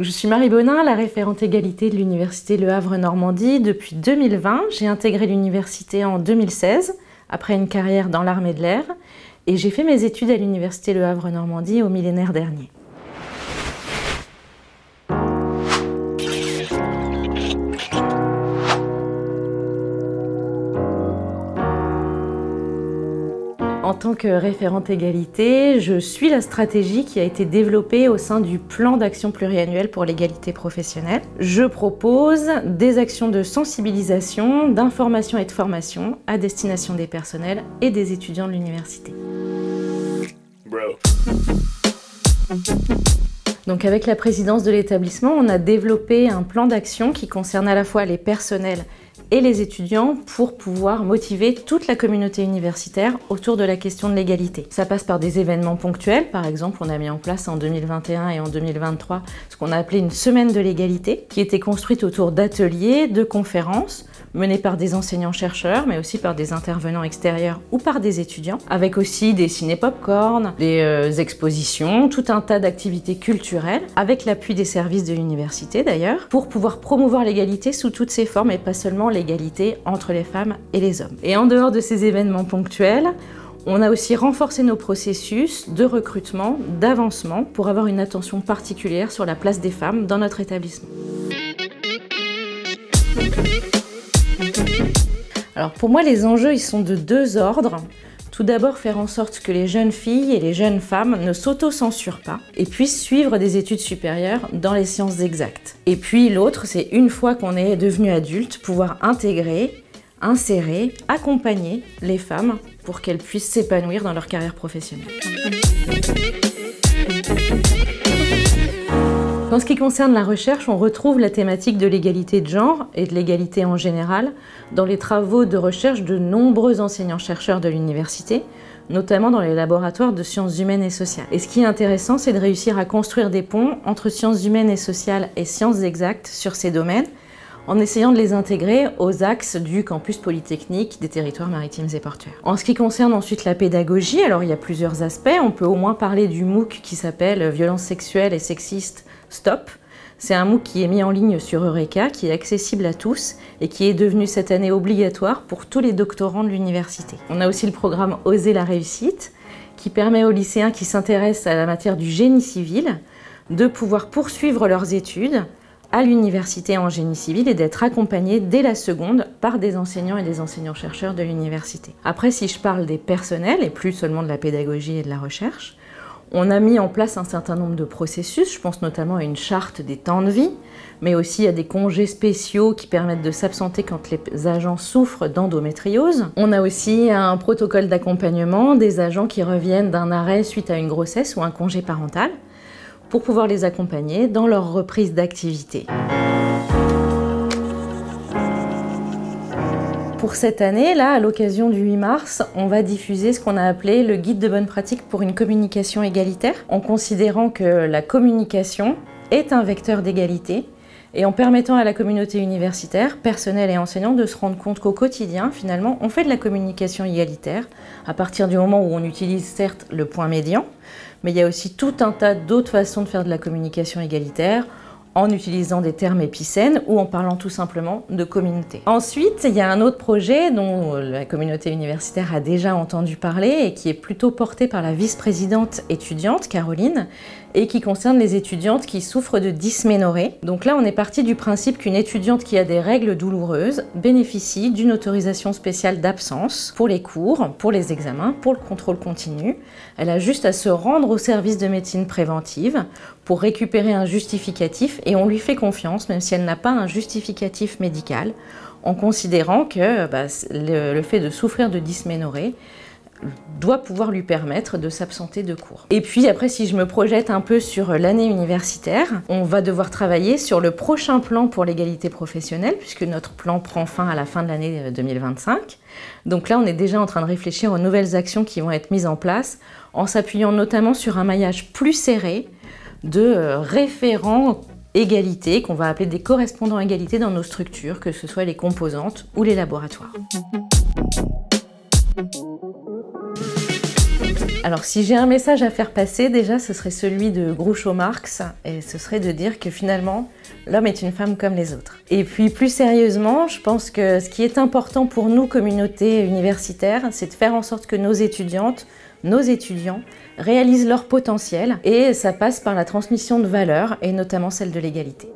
Je suis Marie Bonin, la référente égalité de l'Université Le Havre-Normandie. Depuis 2020, j'ai intégré l'université en 2016, après une carrière dans l'armée de l'air, et j'ai fait mes études à l'Université Le Havre-Normandie au millénaire dernier. En tant que référente égalité, je suis la stratégie qui a été développée au sein du plan d'action pluriannuel pour l'égalité professionnelle. Je propose des actions de sensibilisation, d'information et de formation à destination des personnels et des étudiants de l'université. Donc avec la présidence de l'établissement, on a développé un plan d'action qui concerne à la fois les personnels et les étudiants pour pouvoir motiver toute la communauté universitaire autour de la question de l'égalité. Ça passe par des événements ponctuels. Par exemple, on a mis en place en 2021 et en 2023 ce qu'on a appelé une semaine de l'égalité, qui était construite autour d'ateliers, de conférences, menées par des enseignants-chercheurs, mais aussi par des intervenants extérieurs ou par des étudiants, avec aussi des ciné-popcorn, des expositions, tout un tas d'activités culturelles, avec l'appui des services de l'université d'ailleurs, pour pouvoir promouvoir l'égalité sous toutes ses formes et pas seulement l'égalité entre les femmes et les hommes. Et en dehors de ces événements ponctuels, on a aussi renforcé nos processus de recrutement, d'avancement, pour avoir une attention particulière sur la place des femmes dans notre établissement. Alors pour moi, les enjeux, ils sont de deux ordres. Tout d'abord, faire en sorte que les jeunes filles et les jeunes femmes ne s'auto-censurent pas et puissent suivre des études supérieures dans les sciences exactes. Et puis l'autre, c'est une fois qu'on est devenu adulte, pouvoir intégrer, insérer, accompagner les femmes pour qu'elles puissent s'épanouir dans leur carrière professionnelle. En ce qui concerne la recherche, on retrouve la thématique de l'égalité de genre et de l'égalité en général dans les travaux de recherche de nombreux enseignants-chercheurs de l'université, notamment dans les laboratoires de sciences humaines et sociales. Et ce qui est intéressant, c'est de réussir à construire des ponts entre sciences humaines et sociales et sciences exactes sur ces domaines, en essayant de les intégrer aux axes du campus polytechnique des territoires maritimes et portuaires. En ce qui concerne ensuite la pédagogie, alors il y a plusieurs aspects. On peut au moins parler du MOOC qui s'appelle « Violences sexuelles et sexistes Stop ». C'est un MOOC qui est mis en ligne sur Eureka, qui est accessible à tous et qui est devenu cette année obligatoire pour tous les doctorants de l'université. On a aussi le programme Oser la réussite, qui permet aux lycéens qui s'intéressent à la matière du génie civil de pouvoir poursuivre leurs études à l'université en génie civil et d'être accompagnés dès la seconde par des enseignants et des enseignants-chercheurs de l'université. Après, si je parle des personnels et plus seulement de la pédagogie et de la recherche, on a mis en place un certain nombre de processus, je pense notamment à une charte des temps de vie, mais aussi à des congés spéciaux qui permettent de s'absenter quand les agents souffrent d'endométriose. On a aussi un protocole d'accompagnement des agents qui reviennent d'un arrêt suite à une grossesse ou un congé parental, pour pouvoir les accompagner dans leur reprise d'activité. Pour cette année, là, à l'occasion du 8 mars, on va diffuser ce qu'on a appelé le guide de bonne pratique pour une communication égalitaire, en considérant que la communication est un vecteur d'égalité et en permettant à la communauté universitaire, personnel et enseignant de se rendre compte qu'au quotidien, finalement, on fait de la communication égalitaire à partir du moment où on utilise certes le point médian, mais il y a aussi tout un tas d'autres façons de faire de la communication égalitaire, en utilisant des termes épicènes ou en parlant tout simplement de communauté. Ensuite, il y a un autre projet dont la communauté universitaire a déjà entendu parler et qui est plutôt porté par la vice-présidente étudiante, Caroline, et qui concerne les étudiantes qui souffrent de dysménorrhée. Donc là, on est parti du principe qu'une étudiante qui a des règles douloureuses bénéficie d'une autorisation spéciale d'absence pour les cours, pour les examens, pour le contrôle continu. Elle a juste à se rendre au service de médecine préventive pour récupérer un justificatif et on lui fait confiance, même si elle n'a pas un justificatif médical, en considérant que le fait de souffrir de dysménorrhée doit pouvoir lui permettre de s'absenter de cours. Et puis après, si je me projette un peu sur l'année universitaire, on va devoir travailler sur le prochain plan pour l'égalité professionnelle, puisque notre plan prend fin à la fin de l'année 2025. Donc là, on est déjà en train de réfléchir aux nouvelles actions qui vont être mises en place, en s'appuyant notamment sur un maillage plus serré de référents égalité, qu'on va appeler des correspondants égalité dans nos structures, que ce soit les composantes ou les laboratoires. Alors si j'ai un message à faire passer, déjà ce serait celui de Groucho-Marx, et ce serait de dire que finalement, l'homme est une femme comme les autres. Et puis plus sérieusement, je pense que ce qui est important pour nous, communauté universitaire, c'est de faire en sorte que nos étudiantes, nos étudiants réalisent leur potentiel, et ça passe par la transmission de valeurs, et notamment celle de l'égalité.